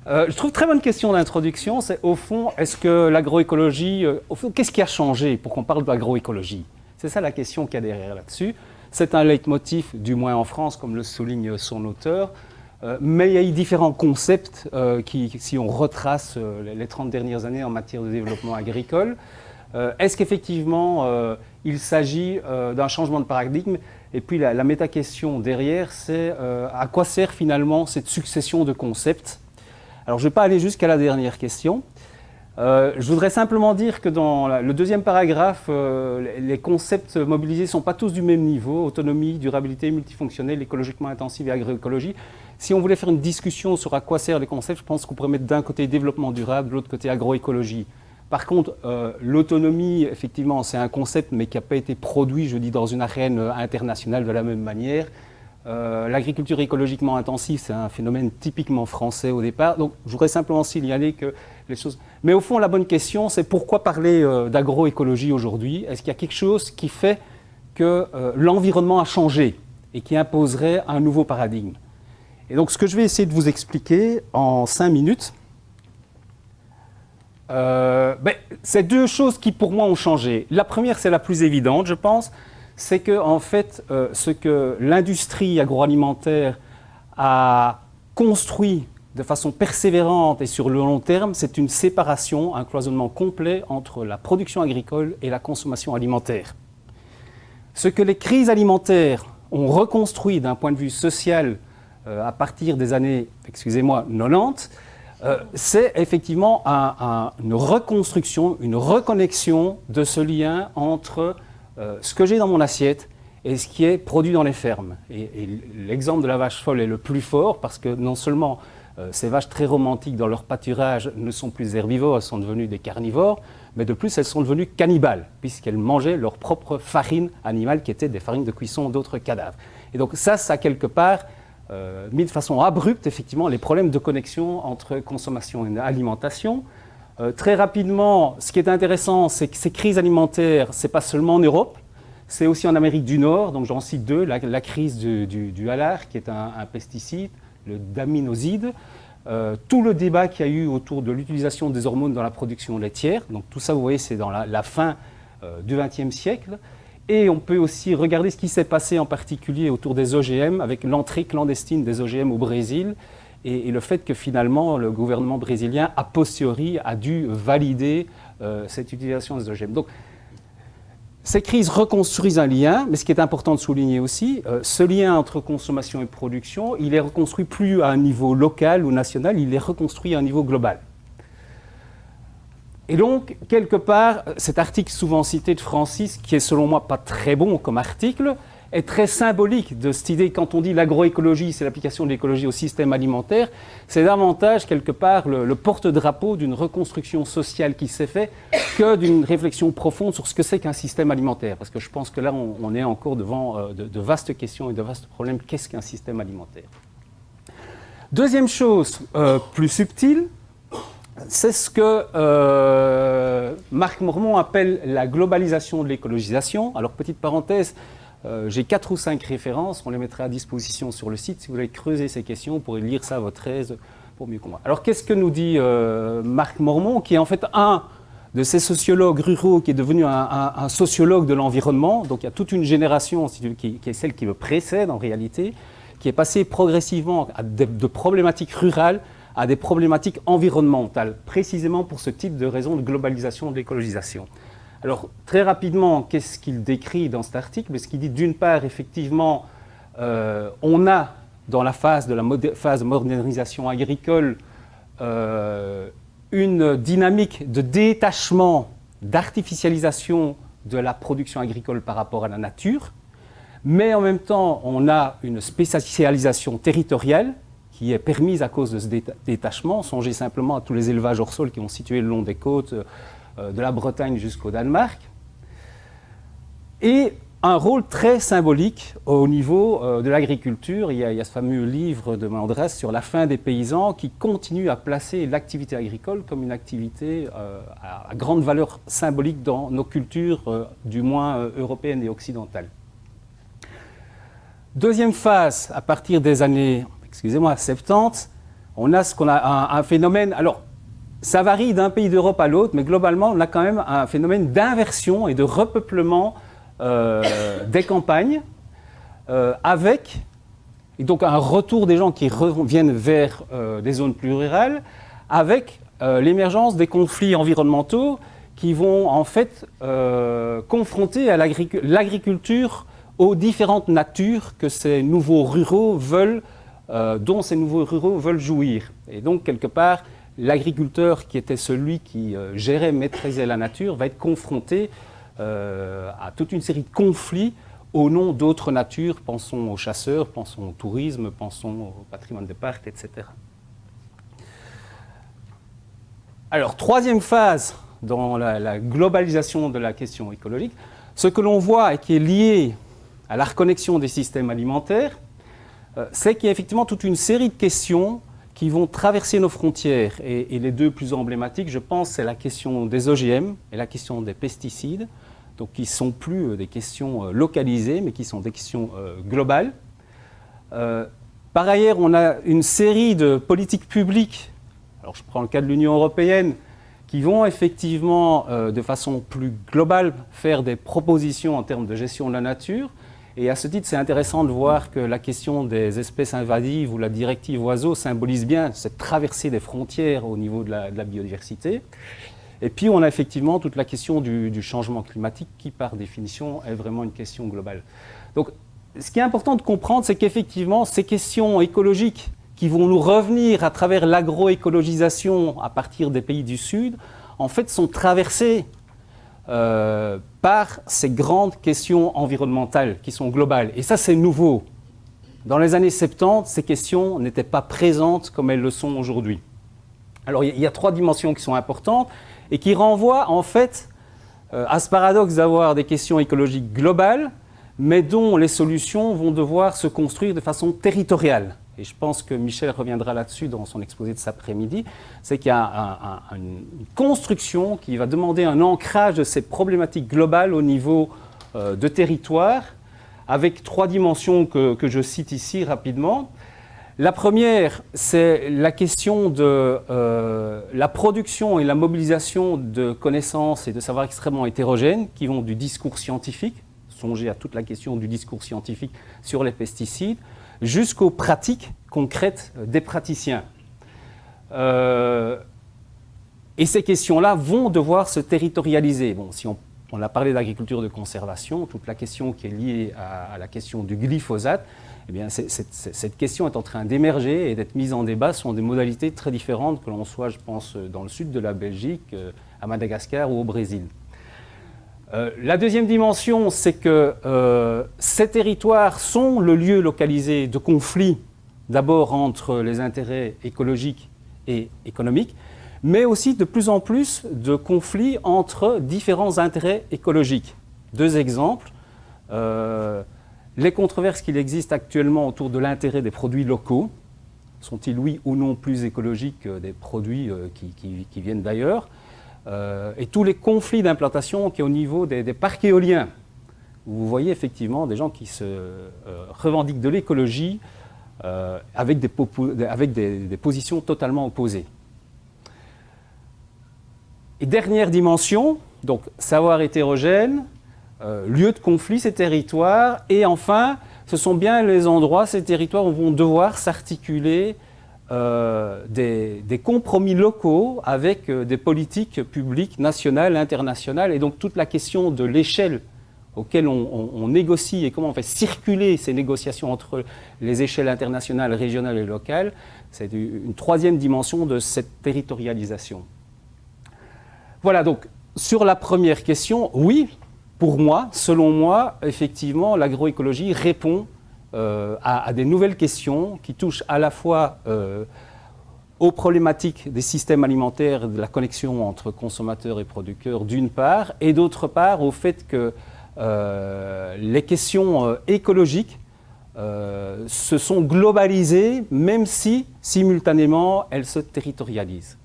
Je trouve très bonne question d'introduction. C'est au fond, est-ce que l'agroécologie, au fond, qu'est-ce qui a changé pour qu'on parle d'agroécologie? C'est ça la question qu'il y a derrière là-dessus. C'est un leitmotiv, du moins en France, comme le souligne son auteur. Mais il y a eu différents concepts qui, si on retrace les 30 dernières années en matière de développement agricole, est-ce qu'effectivement il s'agit d'un changement de paradigme? Et puis la méta-question derrière, c'est à quoi sert finalement cette succession de concepts? Alors je ne vais pas aller jusqu'à la dernière question. Je voudrais simplement dire que dans le deuxième paragraphe, les concepts mobilisés ne sont pas tous du même niveau: autonomie, durabilité, multifonctionnel, écologiquement intensive et agroécologie. Si on voulait faire une discussion sur à quoi servent les concepts, je pense qu'on pourrait mettre d'un côté développement durable, de l'autre côté agroécologie. Par contre, l'autonomie, effectivement, c'est un concept, mais qui n'a pas été produit, je dis, dans une arène internationale de la même manière. L'agriculture écologiquement intensive, c'est un phénomène typiquement français au départ. Donc, je voudrais simplement signaler que les choses... Mais au fond, la bonne question, c'est pourquoi parler d'agroécologie aujourd'hui? Est-ce qu'il y a quelque chose qui fait que l'environnement a changé et qui imposerait un nouveau paradigme? Et donc, ce que je vais essayer de vous expliquer en 5 minutes, c'est deux choses qui, pour moi, ont changé. La première, c'est la plus évidente, je pense, c'est que, en fait, ce que l'industrie agroalimentaire a construit de façon persévérante et sur le long terme, c'est une séparation, un cloisonnement complet entre la production agricole et la consommation alimentaire. Ce que les crises alimentaires ont reconstruit d'un point de vue social à partir des années, excusez-moi, 90, c'est effectivement une reconstruction, une reconnexion de ce lien entre ce que j'ai dans mon assiette et ce qui est produit dans les fermes. Et l'exemple de la vache folle est le plus fort parce que non seulement ces vaches très romantiques dans leur pâturage ne sont plus herbivores, elles sont devenues des carnivores, mais de plus elles sont devenues cannibales puisqu'elles mangeaient leur propre farine animale qui était des farines de cuisson d'autres cadavres. Et donc ça quelque part mis de façon abrupte effectivement les problèmes de connexion entre consommation et alimentation. Très rapidement, ce qui est intéressant, c'est que ces crises alimentaires, ce n'est pas seulement en Europe, c'est aussi en Amérique du Nord. Donc j'en cite deux, la crise du halar, qui est un pesticide, le daminoside, tout le débat qu'il y a eu autour de l'utilisation des hormones dans la production laitière. Donc tout ça, vous voyez, c'est dans la fin du XXe siècle. Et on peut aussi regarder ce qui s'est passé en particulier autour des OGM, avec l'entrée clandestine des OGM au Brésil, et le fait que finalement le gouvernement brésilien, a posteriori, a dû valider cette utilisation des OGM. Donc, ces crises reconstruisent un lien, mais ce qui est important de souligner aussi, ce lien entre consommation et production, il est reconstruit plus à un niveau local ou national, il est reconstruit à un niveau global. Et donc, quelque part, cet article souvent cité de Francis, qui est selon moi pas très bon comme article, est très symbolique de cette idée, quand on dit l'agroécologie, c'est l'application de l'écologie au système alimentaire, c'est davantage, quelque part, le porte-drapeau d'une reconstruction sociale qui s'est faite que d'une réflexion profonde sur ce que c'est qu'un système alimentaire. Parce que je pense que là, on est encore devant de vastes questions et de vastes problèmes. Qu'est-ce qu'un système alimentaire? Deuxième chose, plus subtile, c'est ce que Marc Mormon appelle la globalisation de l'écologisation. Alors, petite parenthèse, j'ai 4 ou 5 références, on les mettra à disposition sur le site. Si vous voulez creuser ces questions, vous pourrez lire ça à votre aise pour mieux comprendre. Alors, qu'est-ce que nous dit Marc Mormon, qui est en fait un de ces sociologues ruraux, qui est devenu un sociologue de l'environnement. Donc, il y a toute une génération qui est celle qui le précède en réalité, qui est passée progressivement de problématiques rurales à des problématiques environnementales, précisément pour ce type de raison de globalisation, de l'écologisation. Alors, très rapidement, qu'est-ce qu'il décrit dans cet article? Ce qu'il dit, d'une part, effectivement, on a, dans la phase de modernisation agricole, une dynamique de détachement, d'artificialisation de la production agricole par rapport à la nature, mais en même temps, on a une spécialisation territoriale qui est permise à cause de ce détachement. Songez simplement à tous les élevages hors sol qui ont situé le long des côtes de la Bretagne jusqu'au Danemark. Et un rôle très symbolique au niveau de l'agriculture. Il y a ce fameux livre de Mandras sur la fin des paysans qui continue à placer l'activité agricole comme une activité à grande valeur symbolique dans nos cultures, du moins européennes et occidentales. Deuxième phase, à partir des années 70, on a un phénomène, alors ça varie d'un pays d'Europe à l'autre, mais globalement on a quand même un phénomène d'inversion et de repeuplement des campagnes, avec et donc un retour des gens qui reviennent vers des zones plus rurales, avec l'émergence des conflits environnementaux qui vont en fait confronter à l'agriculture aux différentes natures que ces nouveaux ruraux veulent, dont ces nouveaux ruraux veulent jouir. Et donc quelque part, l'agriculteur qui était celui qui gérait, maîtrisait la nature, va être confronté à toute une série de conflits au nom d'autres natures. Pensons aux chasseurs, pensons au tourisme, pensons au patrimoine de parc, etc. Alors, troisième phase dans la globalisation de la question écologique, ce que l'on voit et qui est lié à la reconnexion des systèmes alimentaires, c'est qu'il y a effectivement toute une série de questions qui vont traverser nos frontières. Et les deux plus emblématiques, je pense, c'est la question des OGM et la question des pesticides, donc qui ne sont plus des questions localisées, mais qui sont des questions globales. Par ailleurs, on a une série de politiques publiques, alors je prends le cas de l'Union européenne, qui vont effectivement, de façon plus globale, faire des propositions en termes de gestion de la nature. Et à ce titre, c'est intéressant de voir que la question des espèces invasives ou la directive oiseaux symbolise bien cette traversée des frontières au niveau de la biodiversité. Et puis, on a effectivement toute la question du changement climatique qui, par définition, est vraiment une question globale. Donc, ce qui est important de comprendre, c'est qu'effectivement, ces questions écologiques qui vont nous revenir à travers l'agroécologisation à partir des pays du Sud, en fait, sont traversées par ces grandes questions environnementales qui sont globales. Et ça, c'est nouveau. Dans les années 70, ces questions n'étaient pas présentes comme elles le sont aujourd'hui. Alors, il y a trois dimensions qui sont importantes et qui renvoient en fait à ce paradoxe d'avoir des questions écologiques globales, mais dont les solutions vont devoir se construire de façon territoriale. Et je pense que Michel reviendra là-dessus dans son exposé de cet après-midi, c'est qu'il y a une construction qui va demander un ancrage de ces problématiques globales au niveau de territoire, avec trois dimensions que je cite ici rapidement. La première, c'est la question de la production et la mobilisation de connaissances et de savoirs extrêmement hétérogènes qui vont du discours scientifique, songez à toute la question du discours scientifique sur les pesticides, jusqu'aux pratiques concrètes des praticiens. Et ces questions-là vont devoir se territorialiser. Bon, si on a parlé d'agriculture de conservation, toute la question qui est liée à la question du glyphosate, eh bien, cette question est en train d'émerger et d'être mise en débat sur des modalités très différentes que l'on soit, je pense, dans le sud de la Belgique, à Madagascar ou au Brésil. La deuxième dimension, c'est que ces territoires sont le lieu localisé de conflits, d'abord entre les intérêts écologiques et économiques, mais aussi de plus en plus de conflits entre différents intérêts écologiques. Deux exemples. Les controverses qu'il existe actuellement autour de l'intérêt des produits locaux. Sont-ils, oui ou non, plus écologiques que des produits qui viennent d'ailleurs ? Et tous les conflits d'implantation qui est au niveau des parcs éoliens, où vous voyez effectivement des gens qui se revendiquent de l'écologie avec des positions totalement opposées. Et dernière dimension, donc savoir hétérogène, lieu de conflit, ces territoires, et enfin, ce sont bien les endroits, ces territoires où vont devoir s'articuler des compromis locaux avec des politiques publiques nationales, internationales, et donc toute la question de l'échelle auquel on négocie et comment on fait circuler ces négociations entre les échelles internationales, régionales et locales, c'est une troisième dimension de cette territorialisation. Voilà, donc sur la première question, oui, pour moi, selon moi, effectivement, l'agroécologie répond à des nouvelles questions qui touchent à la fois aux problématiques des systèmes alimentaires, de la connexion entre consommateurs et producteurs d'une part, et d'autre part au fait que les questions écologiques se sont globalisées, même si simultanément elles se territorialisent.